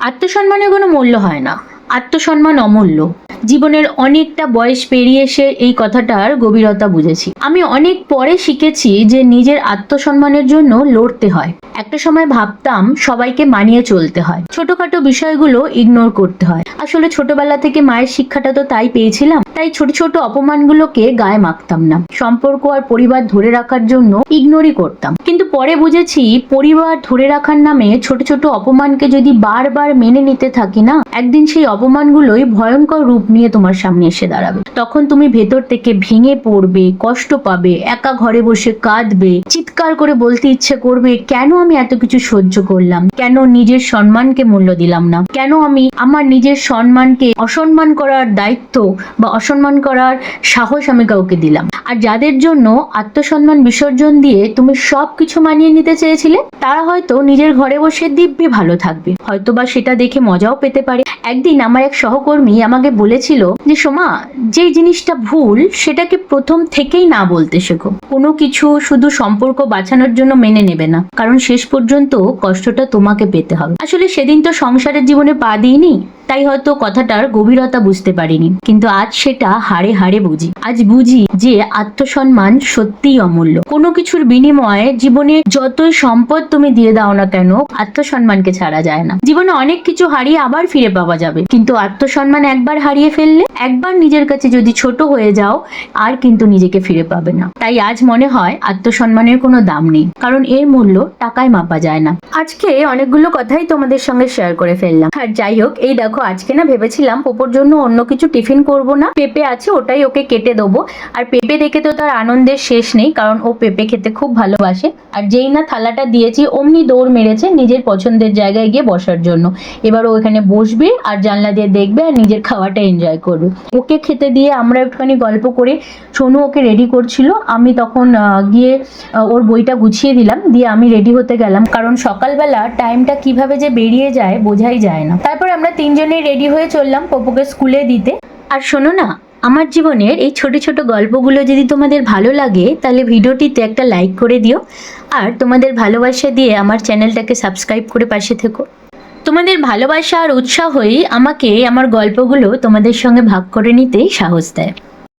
আত্মসম্মানের কোনো মূল্য হয় না, আত্মসম্মান অমূল্য। জীবনের অনেকটা বয়স পেরিয়ে এসে এই কথাটার গভীরতা বুঝেছি। আমি অনেক পরে শিখেছি যে নিজের আত্মসম্মানের জন্য লড়তে হয়। একটা সময় ভাবতাম সবাইকে মানিয়ে চলতে হয়, ছোটখাটো বিষয়গুলো ইগনোর করতে হয়। আসলে ছোটবেলা থেকে মায়ের শিক্ষাটা তো তাই পেয়েছিলাম, তাই ছোট ছোট অপমানগুলোকে গায়ে মাখতাম না, সম্পর্ক আর পরিবার ধরে রাখার জন্য ইগনোরই করতাম। কিন্তু পরে বুঝেছি পরিবার ধরে রাখার নামে ছোট ছোট অপমানকে যদি বারবার মেনে নিতে থাকি না, একদিন সেই অপমানগুলোই ভয়ঙ্কর রূপ নিয়ে তোমার সামনে এসে দাঁড়াবে। তখন তুমি ভেতর থেকে ভেঙে পড়বে, কষ্ট পাবে, একা ঘরে বসে কাঁদবে, চিৎকার করে বলতে ইচ্ছে করবে কেন আমি এত কিছু সহ্য করলাম, কেন নিজের সম্মানকে মূল্য দিলাম না, কেন আমি আমার নিজের সম্মানকে অসম্মান করার দায়িত্ব বা অসম্মান করার সাহস আমি কাউকে দিলাম। আর যাদের জন্য আত্মসম্মান বিসর্জন দিয়ে তুমি সবকিছু মানিয়ে নিতে চেয়েছিলে, তারা হয়তো নিজের ঘরে বসে দিব্যি ভালো থাকবে, হয়তোবা সেটা দেখে মজাও পেতে পারে। একদিন আমার এক সহকর্মী আমাকে বলেছিল যে সোমা, যে জিনিসটা ভুল সেটাকে প্রথম থেকেই না বলতে শেখো। কোনো কিছু শুধু সম্পর্ক বাঁচানোর জন্য মেনে নেবে না, কারণ শেষ পর্যন্ত কষ্টটা তোমাকে পেতে হবে। আসলে সেদিন তো সংসারের জীবনে পা দিইনি, তাই হয়তো কথাটার গভীরতা বুঝতে পারিনি, কিন্তু আজ সেটা হাড়ে হাড়ে বুঝি। আজ বুঝি যে আত্মসম্মান সত্যিই অমূল্য। কোনো কিছুর বিনিময়ে জীবনে যতই সম্পদ তুমি দিয়ে দাও না কেন, আত্মসম্মানকে ছাড়া যায় না। জীবনে অনেক কিছু হারিয়ে আবার ফিরে পাওয়া যাবে, কিন্তু আত্মসম্মান একবার হারিয়ে ফেললে, একবার নিজের কাছে যদি ছোট হয়ে যাও, আর কিন্তু নিজেকে ফিরে পাবে না। তাই আজ মনে হয় আত্মসম্মানের কোনো দাম নেই, কারণ এর মূল্য টাকায় মাপা যায় না। আজকে অনেকগুলো কথাই তোমাদের সঙ্গে শেয়ার করে ফেললাম। আর যাই হোক, এই দেখো আজকে না ভেবেছিলাম পোপোর জন্য অন্য কিছু টিফিন করব না, পেঁপে আছে ওটাই ওকে কেটে দেবো। আর পেঁপে দেখে তো তার আনন্দের শেষ নেই, কারণ ও পেঁপে খেতে খুব ভালোবাসে। আর যেই না থালাটা দিয়েছি অমনি দৌড় মেরেছে নিজের পছন্দের জায়গায় গিয়ে বসার জন্য। এবার ও এখানে বসবে আর জানলা দিয়ে দেখবে আর নিজের খাওয়াটা এনজয় করবে। ওকে খেতে দিয়ে আমরা একটুখানি গল্প করে, সোনু ওকে রেডি করছিল, আমি তখন গিয়ে ওর বইটা গুছিয়ে দিলাম, দিয়ে আমি রেডি হতে গেলাম, কারণ সকালবেলা টাইমটা কিভাবে যে বেরিয়ে যায় বোঝাই যায় না। তারপর আমরা তিনজনেই রেডি হয়ে চললাম পপুকে স্কুলে দিতে। আর শোনো না, আমার জীবনের এই ছোট ছোট গল্পগুলো যদি তোমাদের ভালো লাগে, তাহলে ভিডিওটিতে একটা লাইক করে দিও, আর তোমাদের ভালোবাসা দিয়ে আমার চ্যানেলটাকে সাবস্ক্রাইব করে পাশে থেকো। তোমাদের ভালোবাসা আর উৎসাহই আমাকে আমার গল্পগুলো তোমাদের সঙ্গে ভাগ করে নিতে সাহস দেয়।